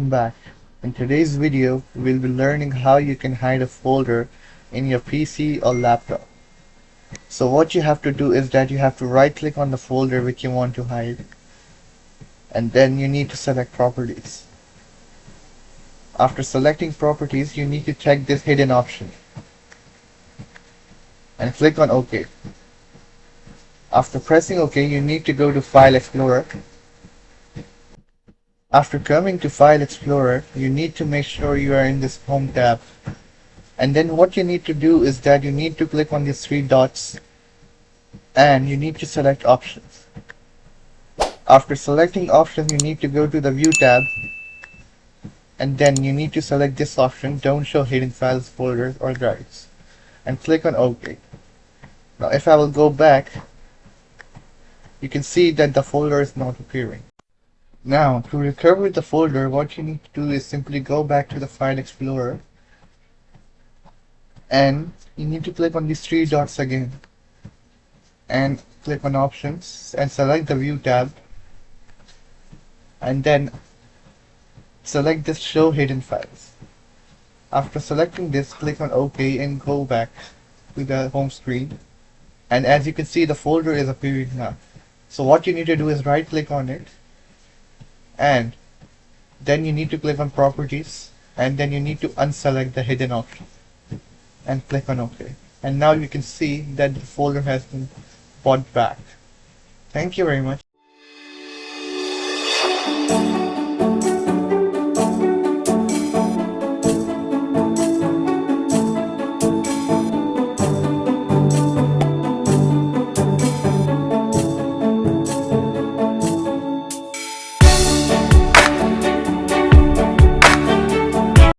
welcome back. In today's video, we'll be learning how you can hide a folder in your PC or laptop. So what you have to do is that you have to right click on the folder which you want to hide, and then you need to select properties. After selecting properties, you need to check this hidden option and click on OK. After pressing OK, you need to go to File Explorer. After coming to File Explorer, you need to make sure you are in this Home tab. And then what you need to do is that you need to click on these three dots and you need to select Options. After selecting Options, you need to go to the View tab and then you need to select this option, Don't Show Hidden Files, Folders or Drives, and click on OK. Now if I will go back, you can see that the folder is not appearing. Now, to recover the folder, what you need to do is simply go back to the File Explorer and you need to click on these three dots again and click on Options and select the View tab and then select this Show Hidden Files. After selecting this, click on OK and go back to the home screen, and as you can see, the folder is appearing now. So what you need to do is right click on it and then you need to click on Properties and then you need to unselect the hidden option and click on OK. And now you can see that the folder has been brought back. Thank you very much.